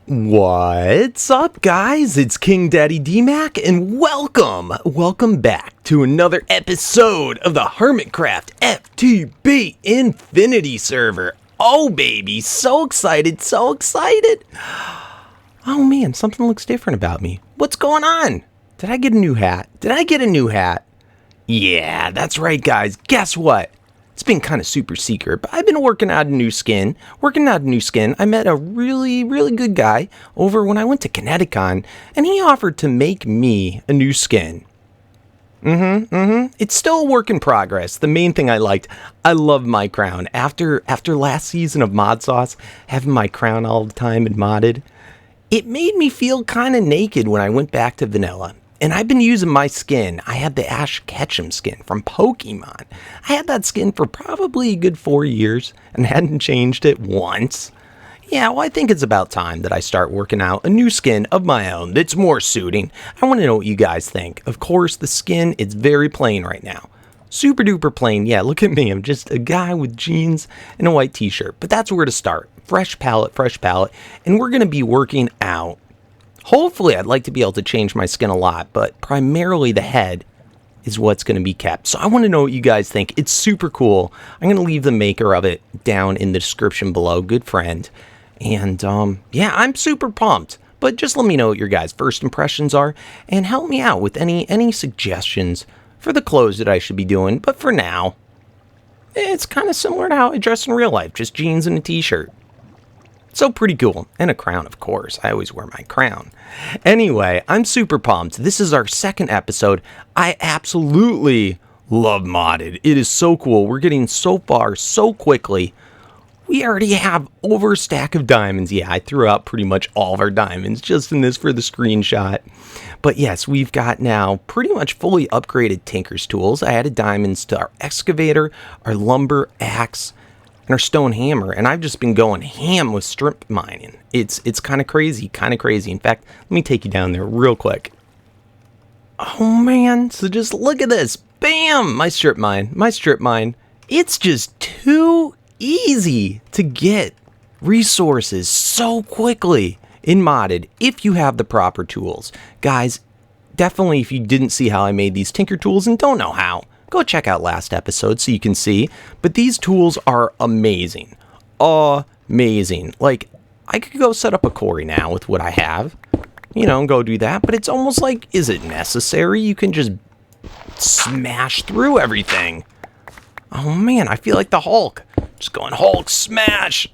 What's up, guys? It's KingDaddyDMAC, and welcome back to another episode of the HermitCraft FTB Infinity server. Oh, baby, so excited, so excited. Oh, man, something looks different about me. What's going on? Did I get a new hat? Yeah, that's right, guys. Guess what? It's been kind of super secret, but I've been working out a new skin. I met a really good guy over when I went to Kineticon, and he offered to make me a new skin. It's still a work in progress. The main thing I love my crown. After last season of Mod Sauce, having my crown all the time and modded, it made me feel kind of naked when I went back to vanilla. And I've been using my skin. I had the Ash Ketchum skin from Pokemon. I had that skin for probably a good 4 years and hadn't changed it once. Yeah, well, I think it's about time that I start working out a new skin of my own that's more suiting. I want to know what you guys think. Of course, the skin is very plain right now. Super duper plain. Yeah, look at me. I'm just a guy with jeans and a white t-shirt. But that's where to start. Fresh palette. And we're going to be working out. Hopefully, I'd like to be able to change my skin a lot, but primarily the head is what's going to be kept. So I want to know what you guys think. It's super cool. I'm going to leave the maker of it down in the description below. Good friend. And, yeah, I'm super pumped. But just let me know what your guys' first impressions are, and help me out with any suggestions for the clothes that I should be doing. But for now, it's kind of similar to how I dress in real life, just jeans and a t-shirt. So pretty cool. And a crown, of course. I always wear my crown. Anyway, I'm super pumped. This is our second episode. I absolutely love modded. It is so cool. We're getting so far so quickly. We already have over a stack of diamonds. Yeah, I threw out pretty much all of our diamonds just in this for the screenshot. But yes, we've got now pretty much fully upgraded Tinker's tools. I added diamonds to our excavator, our lumber axe, and our stone hammer, and I've just been going ham with strip mining. It's kind of crazy. In fact, let me take you down there real quick. Oh man, so just look at this. Bam! My strip mine. It's just too easy to get resources so quickly in modded if you have the proper tools. Guys, definitely if you didn't see how I made these Tinker tools and don't know how, go check out last episode so you can see. But these tools are amazing. Like, I could go set up a quarry now with what I have. You know, go do that. But it's almost like, is it necessary? You can just smash through everything. Oh man, I feel like the Hulk. Just going Hulk smash.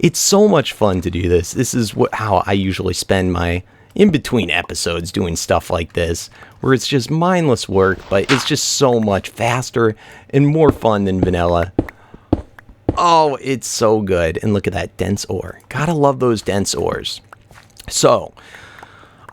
It's so much fun to do this. This is how I usually spend my in-between episodes, doing stuff like this, where it's just mindless work, but it's just so much faster and more fun than vanilla. Oh, it's so good. And look at that dense ore. Gotta love those dense ores. So,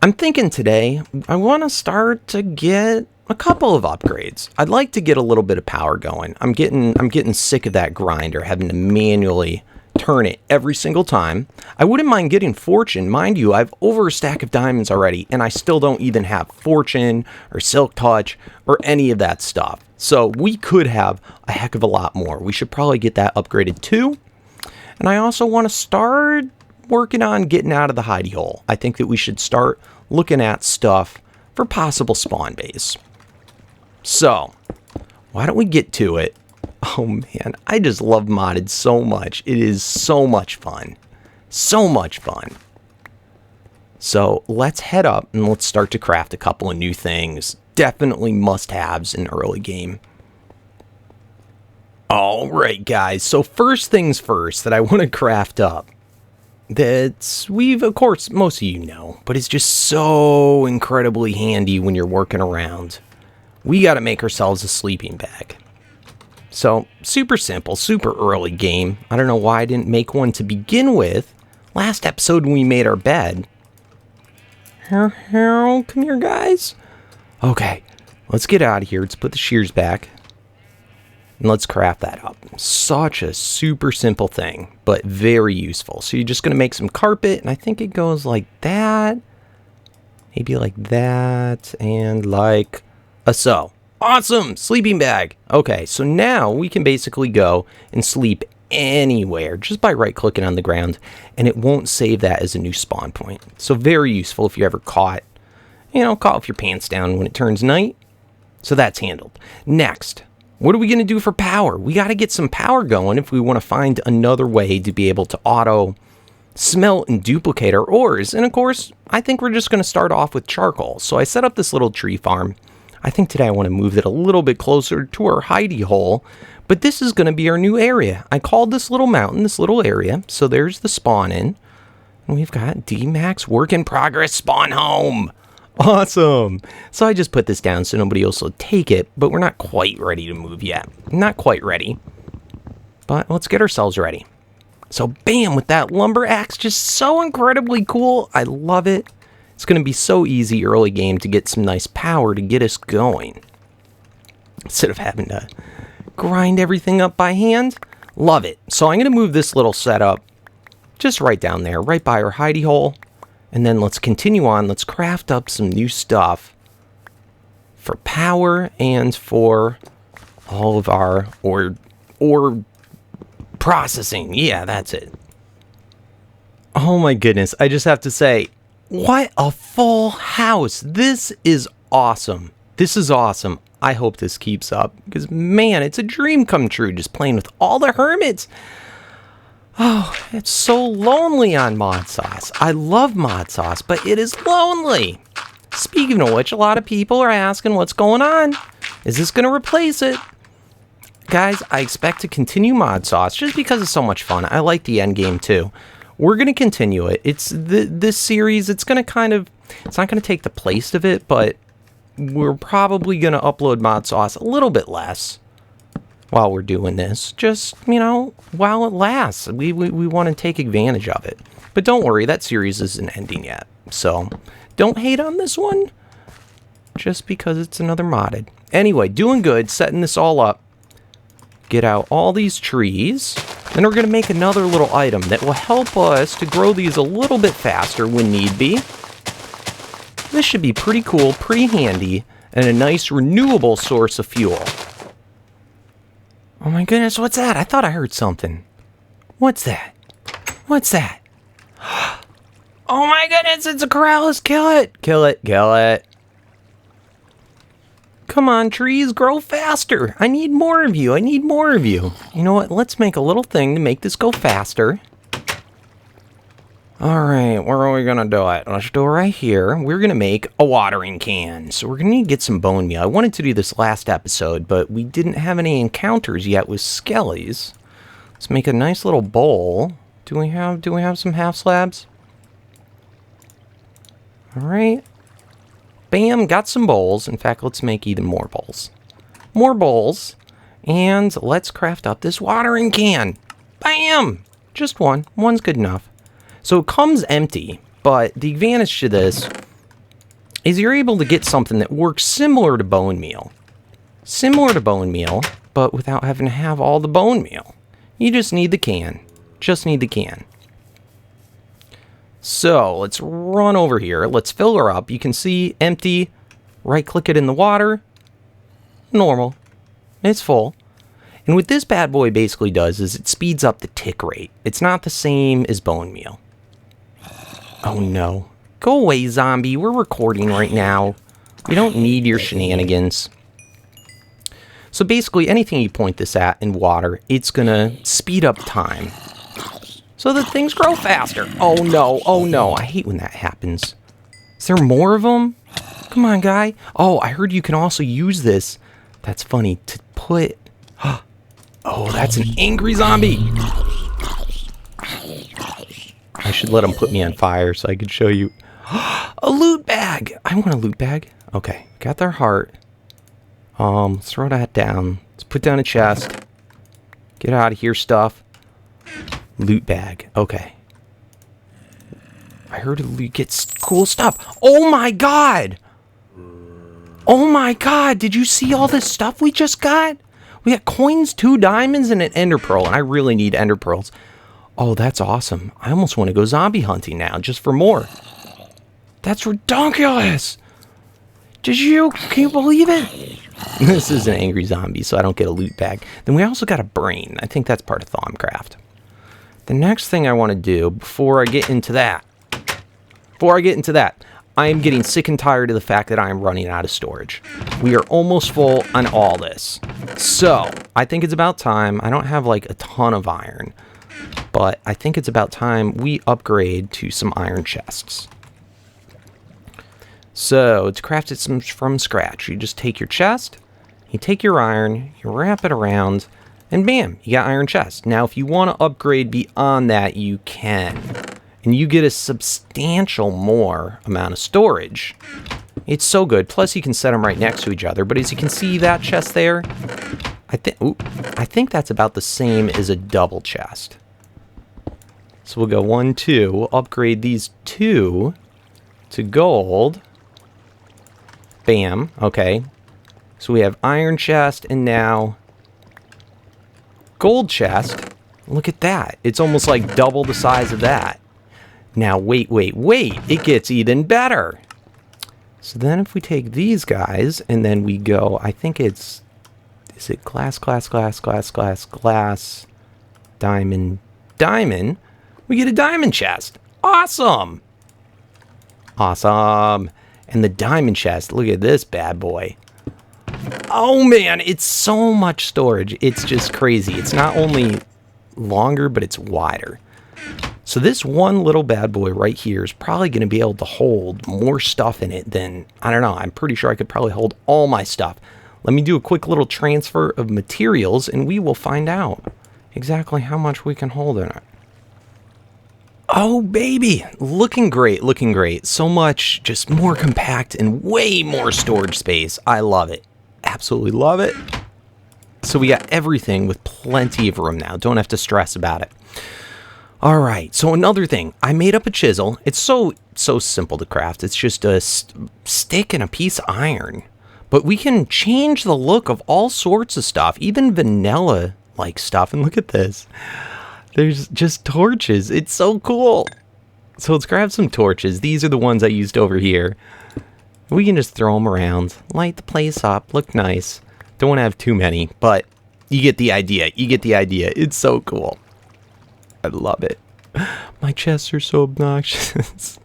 I'm thinking today, I want to start to get a couple of upgrades. I'd like to get a little bit of power going. I'm getting sick of that grinder, having to manually turn it every single time. I wouldn't mind getting fortune. Mind you, I've over a stack of diamonds already, and I still don't even have fortune or silk touch or any of that stuff. So we could have a heck of a lot more. We should probably get that upgraded too. And I also want to start working on getting out of the hidey hole. I think that we should start looking at stuff for possible spawn base. So, why don't we get to it? Oh man, I just love modded so much. It is so much fun. So much fun. So let's head up and let's start to craft a couple of new things. Definitely must-haves in early game. Alright guys, so first things first that I want to craft up. Of course, most of you know, but it's just so incredibly handy when you're working around. We got to make ourselves a sleeping bag. So, super simple, super early game. I don't know why I didn't make one to begin with. Last episode when we made our bed. Come here, guys. Okay, let's get out of here. Let's put the shears back. And let's craft that up. Such a super simple thing, but very useful. So you're just going to make some carpet, and I think it goes like that. Maybe like that, and like so. Awesome! Sleeping bag! Okay, so now we can basically go and sleep anywhere just by right-clicking on the ground, and it won't save that as a new spawn point. So very useful if you're ever caught, caught with your pants down when it turns night. So that's handled. Next, what are we going to do for power? We got to get some power going if we want to find another way to be able to auto smelt and duplicate our ores. And of course, I think we're just going to start off with charcoal. So I set up this little tree farm. I think today I want to move it a little bit closer to our hidey hole, but this is going to be our new area. I called this little mountain, this little area. So there's the spawn in. And we've got DMAC work in progress spawn home. Awesome. So I just put this down so nobody else will take it, but we're not quite ready to move yet. Not quite ready. But let's get ourselves ready. So bam, with that lumber axe, just so incredibly cool. I love it. It's going to be so easy early game to get some nice power to get us going. Instead of having to grind everything up by hand. Love it. So I'm going to move this little setup just right down there, right by our hidey hole. And then let's continue on. Let's craft up some new stuff for power and for all of our ore processing. Yeah, that's it. Oh my goodness. I just have to say, what a full house. This is awesome. This is awesome. I hope this keeps up because, man, it's a dream come true just playing with all the hermits. Oh, it's so lonely on Mod Sauce. I love Mod Sauce, but it is lonely. Speaking of which, a lot of people are asking what's going on. Is this going to replace it? Guys, I expect to continue Mod Sauce just because it's so much fun. I like the end game too. We're going to continue it. It's this series, it's going to it's not going to take the place of it, but we're probably going to upload Mod Sauce a little bit less while we're doing this, just, while it lasts. We want to take advantage of it. But don't worry, that series isn't ending yet. So don't hate on this one just because it's another modded. Anyway, doing good, setting this all up. Get out all these trees. Then we're going to make another little item that will help us to grow these a little bit faster when need be. This should be pretty cool, pretty handy, and a nice renewable source of fuel. Oh my goodness, what's that? I thought I heard something. What's that? What's that? Oh my goodness, it's a Corrales. Kill it. Kill it. Kill it. Come on, trees, grow faster. I need more of you. I need more of you. You know what? Let's make a little thing to make this go faster. All right, where are we going to do it? Let's do it right here. We're going to make a watering can. So we're going to need to get some bone meal. I wanted to do this last episode, but we didn't have any encounters yet with skellies. Let's make a nice little bowl. Do we have some half slabs? All right. Bam, got some bowls. In fact, let's make even more bowls. More bowls. And let's craft up this watering can. Bam! Just one. One's good enough. So it comes empty, but the advantage to this is you're able to get something that works similar to bone meal. Similar to bone meal, but without having to have all the bone meal. You just need the can. Just need the can. So let's run over here. Let's fill her up. You can see empty. Right-click it in the water. Normal. It's full. And what this bad boy basically does is it speeds up the tick rate. It's not the same as bone meal. Oh no. Go away, zombie. We're recording right now. We don't need your shenanigans. So basically, anything you point this at in water, it's gonna speed up time. So that things grow faster. Oh no, oh no. I hate when that happens. Is there more of them? Come on, guy. Oh, I heard you can also use this. That's funny. To put... Oh, that's an angry zombie. I should let him put me on fire so I could show you. A loot bag. I want a loot bag. Okay, got their heart. Let's throw that down. Let's put down a chest. Get out of here, stuff. Loot bag. Okay. I heard you get cool stuff. Oh my god. Oh my god. Did you see all this stuff we just got? We got coins, 2 diamonds, and an ender pearl. And I really need ender pearls. Oh, that's awesome. I almost want to go zombie hunting now, just for more. That's ridiculous. Can you believe it? This is an angry zombie, so I don't get a loot bag. Then we also got a brain. I think that's part of Thaumcraft. The next thing I want to do before I get into that, I am getting sick and tired of the fact that I am running out of storage. We are almost full on all this. So, I think it's about time. I don't have like a ton of iron, but I think it's about time we upgrade to some iron chests. So, to craft it from scratch, you just take your chest, you take your iron, you wrap it around, and bam, you got iron chest. Now, if you want to upgrade beyond that, you can. And you get a substantial more amount of storage. It's so good. Plus, you can set them right next to each other. But as you can see, that chest there, I think that's about the same as a double chest. So we'll go 1, 2. We'll upgrade these 2 to gold. Bam. Okay. So we have iron chest and now gold chest. Look at that. It's almost like double the size of that. Now, wait. It gets even better. So then if we take these guys and then we go, I think is it glass, diamond, we get a diamond chest. Awesome. And the diamond chest, look at this bad boy. Oh man, it's so much storage. It's just crazy. It's not only longer, but it's wider. So this one little bad boy right here is probably going to be able to hold more stuff in it than, I don't know, I'm pretty sure I could probably hold all my stuff. Let me do a quick little transfer of materials and we will find out exactly how much we can hold in it. Oh baby, looking great. So much, just more compact and way more storage space. I love it. Absolutely love it. So we got everything with plenty of room now. Don't have to stress about it. All right, so another thing, I made up a chisel. It's so simple to craft. It's just a stick and a piece of iron. But we can change the look of all sorts of stuff, even vanilla-like stuff. And look at this. There's just torches. It's so cool. So let's grab some torches. These are the ones I used over here. We can just throw them around, light the place up, look nice. Don't want to have too many, but you get the idea. It's so cool. I love it. My chests are so obnoxious.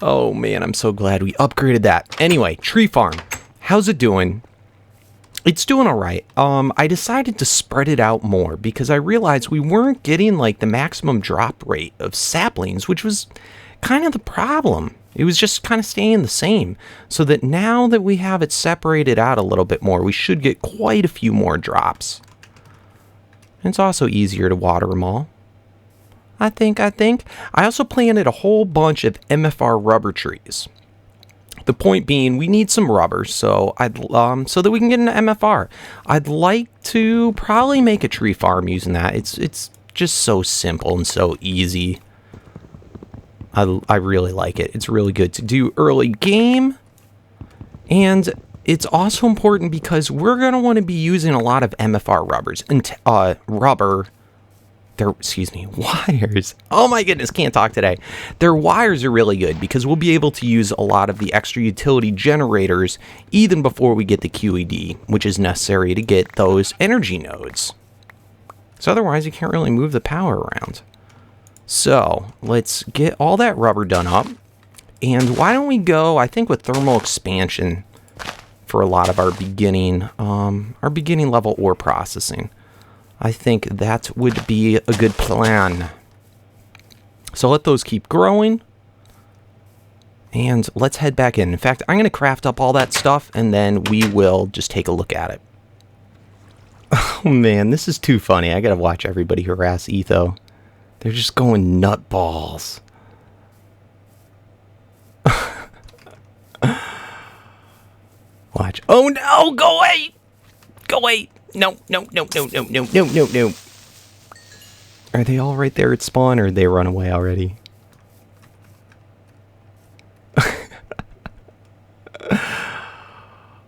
Oh man, I'm so glad we upgraded that. Anyway, tree farm. How's it doing? It's doing all right. I decided to spread it out more because I realized we weren't getting like the maximum drop rate of saplings, which was kind of the problem. It was just kind of staying the same. So that now that we have it separated out a little bit more, we should get quite a few more drops. And it's also easier to water them all. I think. I also planted a whole bunch of MFR rubber trees. The point being, we need some rubber, so so that we can get an MFR. I'd like to probably make a tree farm using that. It's just so simple and so easy. I really like it. It's really good to do early game. And it's also important because we're going to want to be using a lot of MFR rubbers. And wires. Oh my goodness, can't talk today. Their wires are really good because we'll be able to use a lot of the extra utility generators even before we get the QED, which is necessary to get those energy nodes. So otherwise you can't really move the power around. So let's get all that rubber done up. And why don't we go, I think, with thermal expansion for a lot of our beginning level ore processing. I think that would be a good plan. So let those keep growing. And let's head back in. In fact, I'm going to craft up all that stuff and then we will just take a look at it. Oh man, this is too funny. I got to watch everybody harass Etho. They're just going nutballs. Watch. Oh no, go away! Go away! No. Are they all right there at spawn or did they run away already?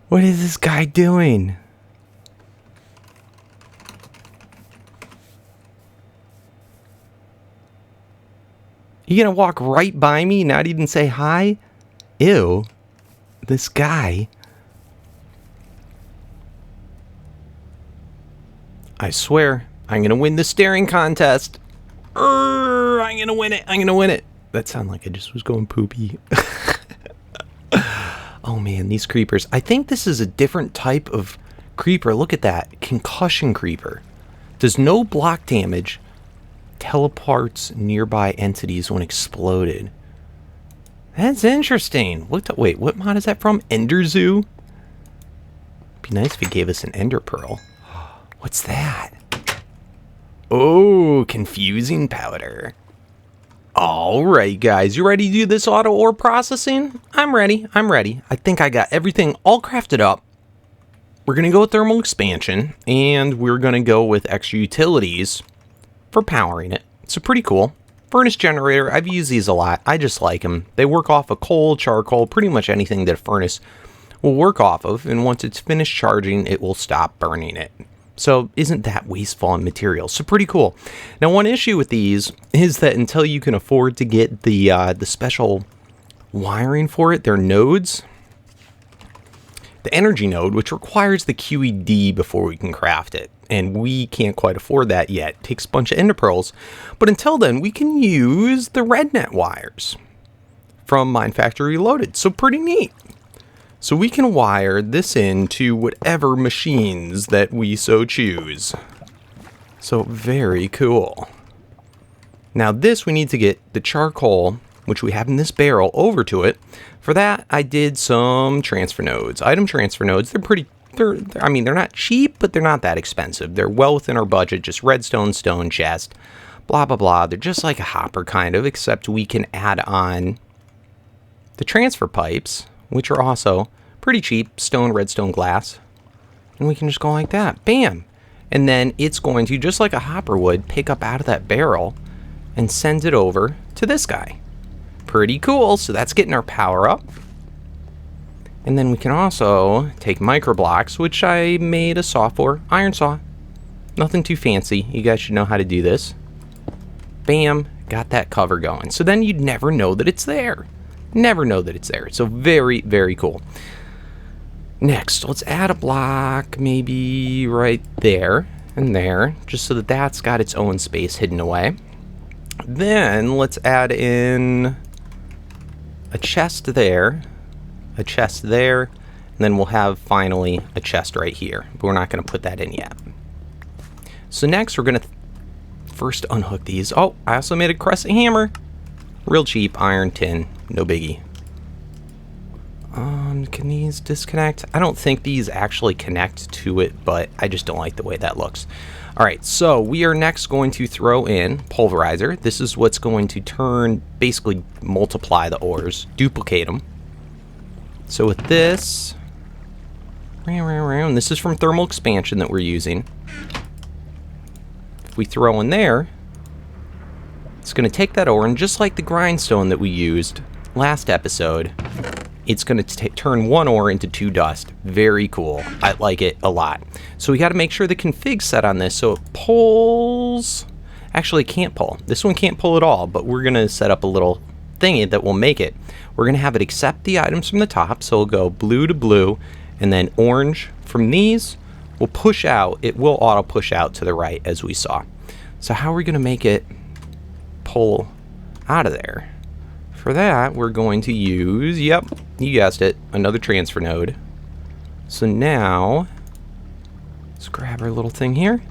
What is this guy doing? You gonna walk right by me, not even say hi? Ew. This guy. I swear, I'm gonna win the staring contest. I'm gonna win it. I'm gonna win it. That sounded like I just was going poopy. Oh man, these creepers. I think this is a different type of creeper. Look at that. Concussion creeper. Does no block damage. Teleports nearby entities when exploded. That's interesting. Wait, what mod is that from? Ender Zoo? Be nice if he gave us an ender pearl. What's that? Oh, confusing powder. Alright guys, you ready to do this auto ore processing? I'm ready. I think I got everything all crafted up. We're going to go with thermal expansion, and we're going to go with extra utilities for powering it. So pretty cool. Furnace generator, I've used these a lot. I just like them. They work off of coal, charcoal, pretty much anything that a furnace will work off of, and once it's finished charging, it will stop burning it. So isn't that wasteful on materials? So pretty cool. Now one issue with these is that until you can afford to get the special wiring for it, they're nodes. The energy node, which requires the QED before we can craft it. And we can't quite afford that yet. It takes a bunch of ender pearls. But until then, we can use the RedNet wires from Mine Factory Reloaded. So pretty neat. So we can wire this into whatever machines that we so choose. So very cool. Now this, we need to get the charcoal, which we have in this barrel, over to it. For that, I did some transfer nodes. Item transfer nodes, I mean, they're not cheap, but they're not that expensive. They're well within our budget, just redstone, stone, chest, blah, blah, blah. They're just like a hopper kind of, except we can add on the transfer pipes, which are also pretty cheap, stone, redstone, glass. And we can just go like that, bam. And then it's going to, just like a hopper would, pick up out of that barrel and send it over to this guy. Pretty cool. So that's getting our power up. And then we can also take micro blocks, which I made a saw for. Iron saw. Nothing too fancy. You guys should know how to do this. Bam. Got that cover going. So then you'd never know that it's there. Never know that it's there. So very, very cool. Next, let's add a block maybe right there and there, just so that that's got its own space hidden away. Then let's add in a chest there, a chest there, and then we'll have finally a chest right here, but we're not going to put that in yet. So next we're going to first unhook these. Oh, I also made a crescent hammer. Real cheap, iron, tin, no biggie. Can these disconnect? I don't think these actually connect to it, but I just don't like the way that looks. Alright, so we are next going to throw in pulverizer. This is what's going to basically multiply the ores, duplicate them. So with this, and this is from thermal expansion that we're using. If we throw in there, it's going to take that ore, and just like the grindstone that we used last episode, it's going to turn one ore into 2 dust. Very cool. I like it a lot. So we got to make sure the config's set on this so it pulls. Actually, it can't pull. This one can't pull at all, but we're going to set up a little thingy that will make it. We're going to have it accept the items from the top, so it'll go blue to blue, and then orange from these will push out. It will auto push out to the right, as we saw. So how are we going to make it pull out of there? For that, we're going to use, yep, you guessed it, another transfer node. So now, let's grab our little thing here.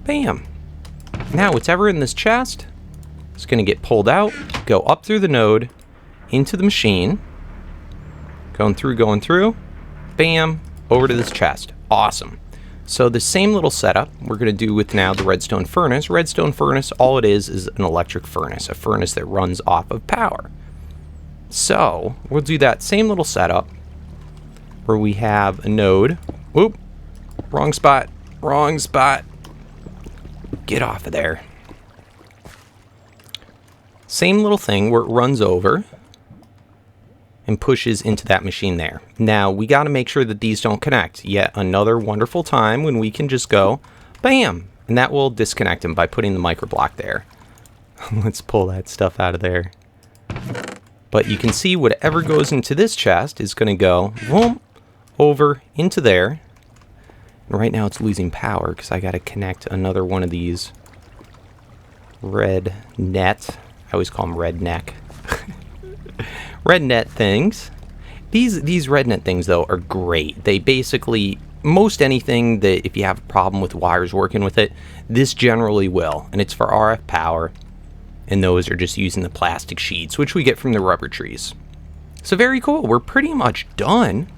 Bam. Now, whatever in this chest is going to get pulled out, go up through the node, into the machine. Going through. Bam. Over to this chest. Awesome. So the same little setup we're going to do with now the redstone furnace. Redstone furnace, all it is an electric furnace. A furnace that runs off of power. So, we'll do that same little setup where we have a node. Whoop. Wrong spot. Get off of there. Same little thing where it runs over and pushes into that machine there. Now, we got to make sure that these don't connect. Yet another wonderful time when we can just go, bam, and that will disconnect them by putting the micro block there. Let's pull that stuff out of there. But you can see whatever goes into this chest is going to go boom, over into there. And right now it's losing power because I got to connect another one of these red net. I always call them red neck. Red net things. These red net things, though, are great. They basically, most anything that if you have a problem with wires working with it, this generally will. And it's for RF power. And those are just using the plastic sheets, which we get from the rubber trees. So very cool. We're pretty much done.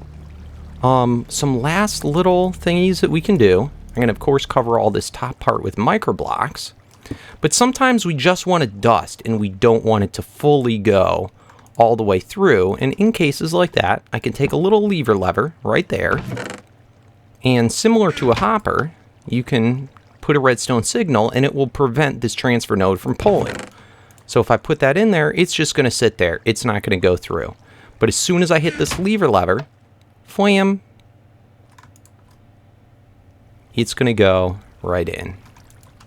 Some last little thingies that we can do. I'm going to, of course, cover all this top part with microblocks. But sometimes we just want to dust, and we don't want it to fully go all the way through. And in cases like that, I can take a little lever right there. And similar to a hopper, you can put a redstone signal, and it will prevent this transfer node from pulling. So if I put that in there, it's just going to sit there. It's not going to go through. But as soon as I hit this lever, wham, it's going to go right in.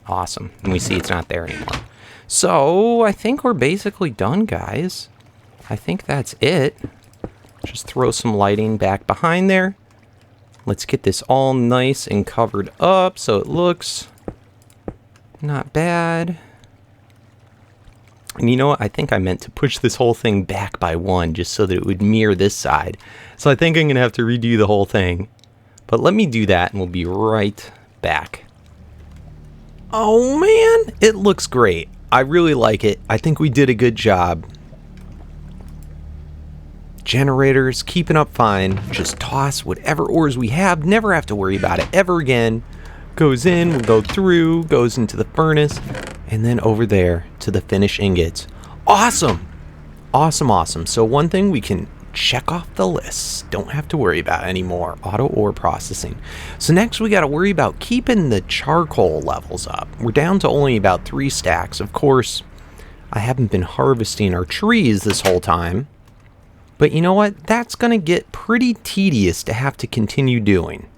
Awesome. And we see it's not there anymore. So I think we're basically done, guys. I think that's it. Just throw some lighting back behind there. Let's get this all nice and covered up so it looks not bad. And you know what? I think I meant to push this whole thing back by 1 just so that it would mirror this side. So I think I'm going to have to redo the whole thing. But let me do that and we'll be right back. Oh man, it looks great. I really like it. I think we did a good job. Generators, keeping up fine. Just toss whatever ores we have. Never have to worry about it ever again. Goes in, will go through, goes into the furnace, and then over there to the finished ingots. Awesome! Awesome, awesome. So one thing we can check off the list. Don't have to worry about anymore. Auto ore processing. So next we got to worry about keeping the charcoal levels up. We're down to only about 3 stacks. Of course, I haven't been harvesting our trees this whole time. But you know what? That's going to get pretty tedious to have to continue doing.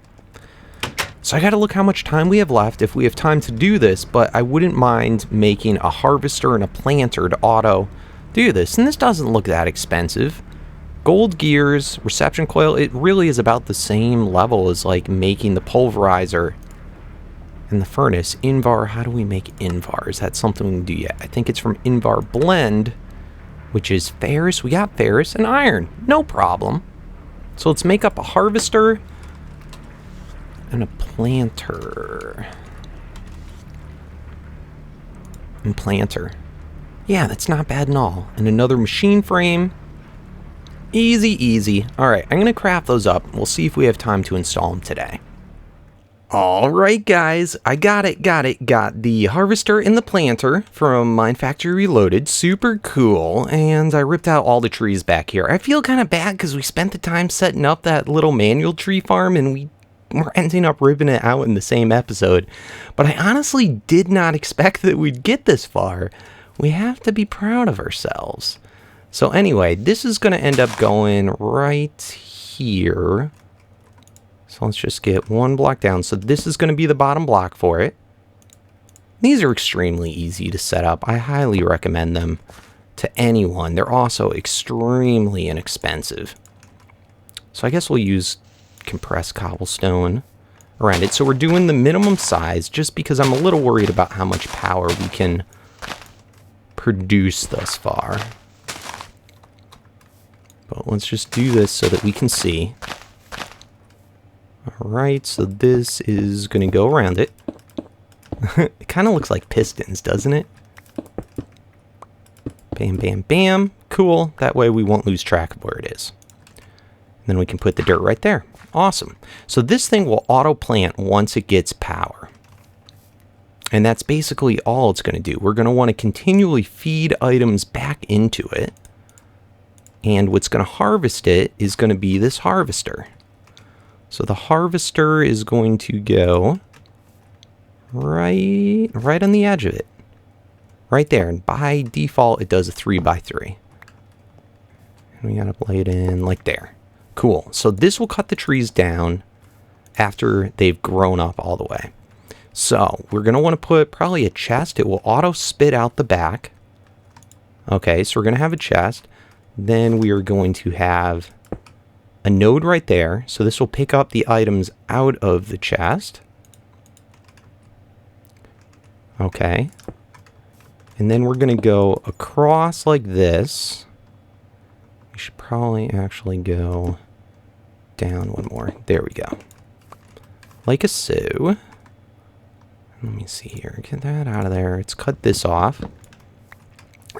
So I got to look how much time we have left if we have time to do this, but I wouldn't mind making a harvester and a planter to auto do this. And this doesn't look that expensive. Gold gears, reception coil, it really is about the same level as like making the pulverizer and the furnace. Invar, how do we make Invar? Is that something we can do yet? I think it's from Invar Blend, which is ferrous. We got ferrous and iron. No problem. So let's make up a harvester and a planter. And planter. Yeah, that's not bad at all. And another machine frame. Easy, easy. Alright, I'm going to craft those up. We'll see if we have time to install them today. Alright guys, I got it. Got the harvester and the planter from Mine Factory Reloaded. Super cool. And I ripped out all the trees back here. I feel kind of bad because we spent the time setting up that little manual tree farm and we're ending up ripping it out in the same episode. But I honestly did not expect that we'd get this far. We have to be proud of ourselves. So anyway, this is going to end up going right here. So let's just get 1 block down. So this is going to be the bottom block for it. These are extremely easy to set up. I highly recommend them to anyone. They're also extremely inexpensive. So I guess we'll use compressed cobblestone around it. So we're doing the minimum size just because I'm a little worried about how much power we can produce thus far. But let's just do this so that we can see. Alright, so this is going to go around it. It kind of looks like pistons, doesn't it? Bam, bam, bam. Cool. That way we won't lose track of where it is. And then we can put the dirt right there. Awesome. So this thing will auto-plant once it gets power. And that's basically all it's going to do. We're going to want to continually feed items back into it. And what's going to harvest it is going to be this harvester. So the harvester is going to go right on the edge of it. Right there. And by default, it does a 3x3. And we got to lay it in like there. Cool. So this will cut the trees down after they've grown up all the way. So we're going to want to put probably a chest. It will auto spit out the back. Okay, so we're going to have a chest. Then we are going to have a node right there. So this will pick up the items out of the chest. Okay. And then we're going to go across like this. We should probably actually go down one more. There we go. Like a so. Let me see here. Get that out of there. Let's cut this off.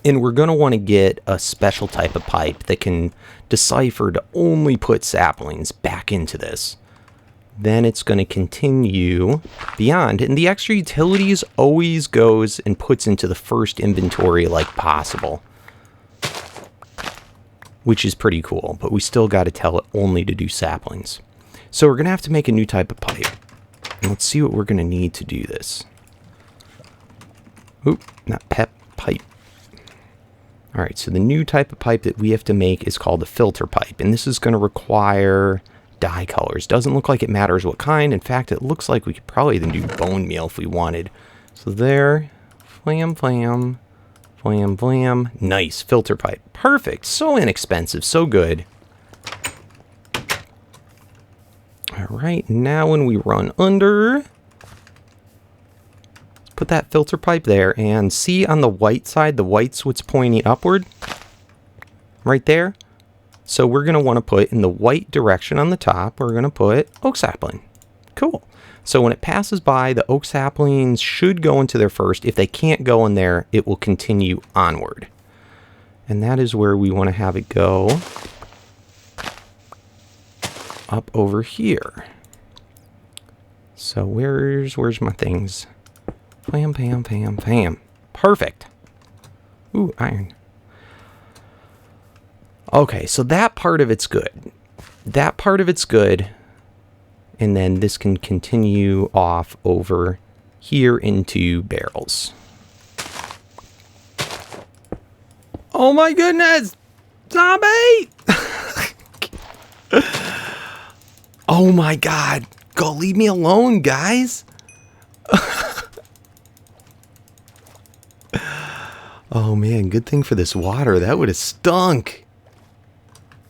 And we're going to want to get a special type of pipe that can decipher to only put saplings back into this. Then it's going to continue beyond. And the extra utilities always goes and puts into the first inventory like possible. Which is pretty cool. But we still got to tell it only to do saplings. So we're going to have to make a new type of pipe. And let's see what we're going to need to do this. Oop, not pep, pipe. Alright, so the new type of pipe that we have to make is called a filter pipe. And this is going to require dye colors. Doesn't look like it matters what kind. In fact, it looks like we could probably even do bone meal if we wanted. So there, flam, flam, flam, flam. Nice, filter pipe. Perfect. So inexpensive, so good. Alright, now when we run under, let's put that filter pipe there, and see on the white side, the white's what's pointing upward, right there. So we're going to want to put in the white direction on the top, we're going to put oak sapling. Cool. So when it passes by, the oak saplings should go into there first. If they can't go in there, it will continue onward. And that is where we want to have it go. Up over here. So where's my things? Pam, pam, pam, pam. Perfect. Ooh, iron. Okay, so that part of it's good. That part of it's good. And then this can continue off over here into barrels. Oh my goodness! Zombie! Oh my god. Go leave me alone, guys. Oh man, good thing for this water. That would have stunk.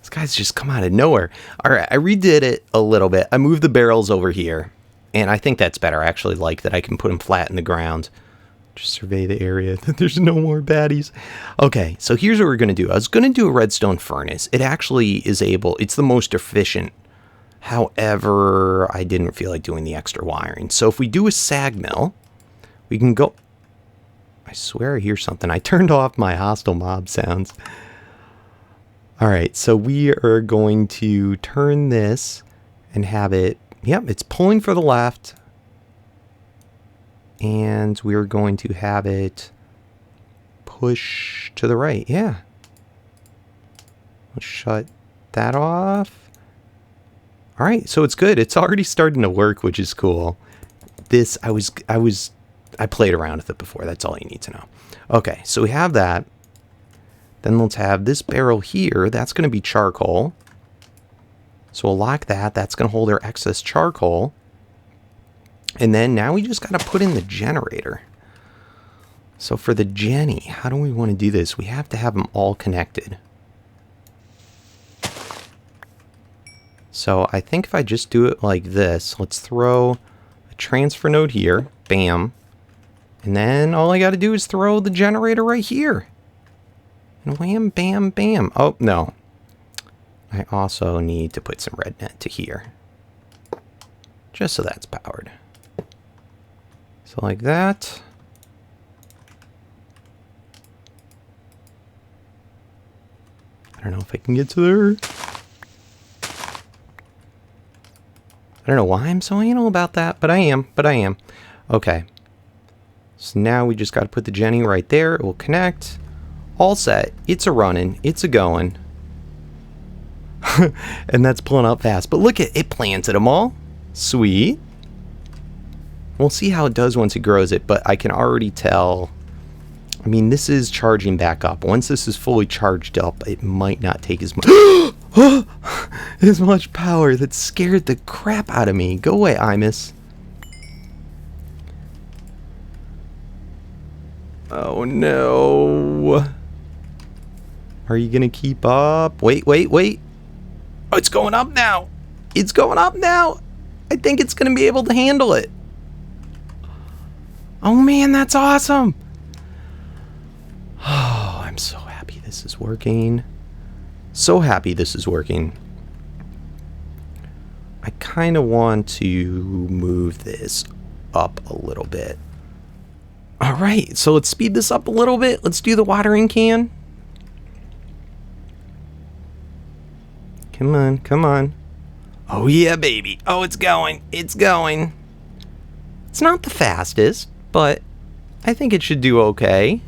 This guy's just come out of nowhere. Alright, I redid it a little bit. I moved the barrels over here. And I think that's better. I actually like that I can put them flat in the ground. Just survey the area. There's no more baddies. Okay, so here's what we're going to do. I was going to do a redstone furnace. It actually is able, it's the most efficient. However, I didn't feel like doing the extra wiring. So if we do a sag mill, we can go... I swear I hear something. I turned off my hostile mob sounds. Alright, so we are going to turn this and have it... Yep, it's pulling for the left. And we're going to have it push to the right. Yeah. Let's shut that off. All right, so it's good. It's already starting to work, which is cool. This, I played around with it before. That's all you need to know. Okay, so we have that. Then let's have this barrel here. That's going to be charcoal. So we'll lock that. That's going to hold our excess charcoal. And then now we just got to put in the generator. So for the Jenny, how do we want to do this? We have to have them all connected. So I think if I just do it like this, let's throw a transfer node here. Bam. And then all I got to do is throw the generator right here. And wham, bam, bam. Oh, no. I also need to put some red net to here. Just so that's powered. So like that. I don't know if I can get to there. I don't know why I'm so anal about that, but I am. Okay. So now we just got to put the Jenny right there. It will connect. All set. It's a running. It's a going. And that's pulling up fast. But look at it, planted them all. Sweet. We'll see how it does once it grows it, but I can already tell. I mean, this is charging back up. Once this is fully charged up, it might not take as much. As much power. That scared the crap out of me. Go away, Imus. Oh no. Are you gonna keep up? Wait. Oh, it's going up now. It's going up now. I think it's gonna be able to handle it. Oh man, that's awesome. Oh, I'm so happy this is working. So happy this is working. I kind of want to move this up a little bit. All right, so let's speed this up a little bit. Let's do the watering can. Come on, come on. Oh yeah, baby. Oh, it's going. It's going. It's not the fastest, but I think it should do okay.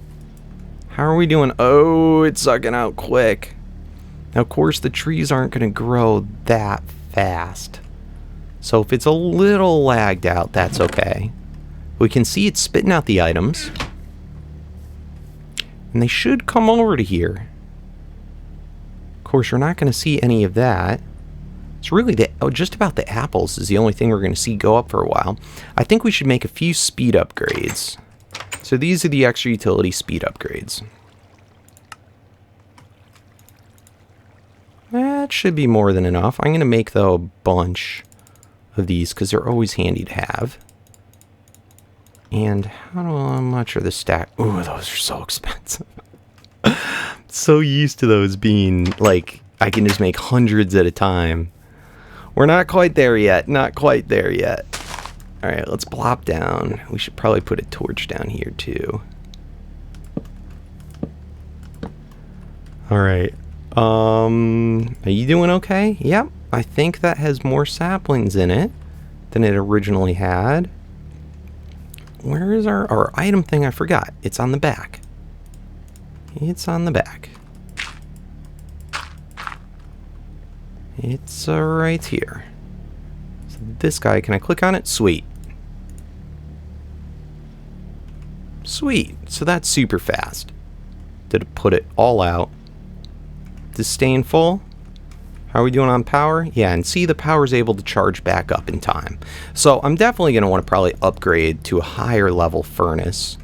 How are we doing? Oh, it's sucking out quick. Now, of course, the trees aren't going to grow that fast. So if it's a little lagged out, that's okay. We can see it's spitting out the items. And they should come over to here. Of course, we're not going to see any of that. It's really just about the apples is the only thing we're going to see go up for a while. I think we should make a few speed upgrades. So these are the extra utility speed upgrades. That should be more than enough. I'm going to make, though, a bunch of these because they're always handy to have. And how much are the stack? Ooh, those are so expensive. So used to those being, like, I can just make hundreds at a time. We're not quite there yet. Not quite there yet. All right, let's plop down. We should probably put a torch down here, too. All right. Are you doing okay? Yep. I think that has more saplings in it than it originally had. Where is our item thing? I forgot. It's on the back. It's on the back. It's right here. So this guy, can I click on it? Sweet. Sweet. So that's super fast. Did it put it all out? Is staying full? How are we doing on power? Yeah, and see the power is able to charge back up in time. So I'm definitely going to want to probably upgrade to a higher level furnace.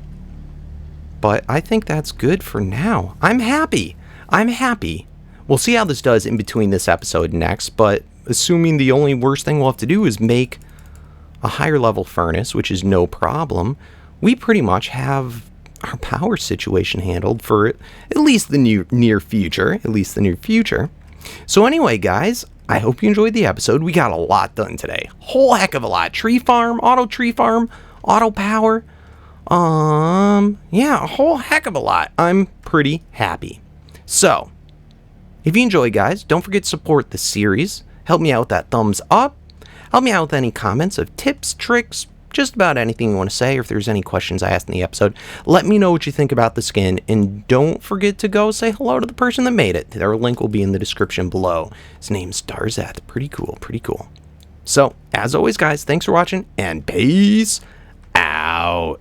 But I think that's good for now. I'm happy. I'm happy. We'll see how this does in between this episode and next, but assuming the only worst thing we'll have to do is make a higher level furnace, which is no problem, we pretty much have our power situation handled for at least the near future. So anyway, guys, I hope you enjoyed the episode. We got a lot done today. Whole heck of a lot. Tree farm, auto power. Yeah, a whole heck of a lot. I'm pretty happy. So, if you enjoy, guys, don't forget to support the series. Help me out with that thumbs up. Help me out with any comments of tips, tricks, just about anything you want to say, or if there's any questions I asked in the episode. Let me know what you think about the skin, and don't forget to go say hello to the person that made it. Their link will be in the description below. His name's Darzeth. Pretty cool, pretty cool. So, as always, guys, thanks for watching, and peace out.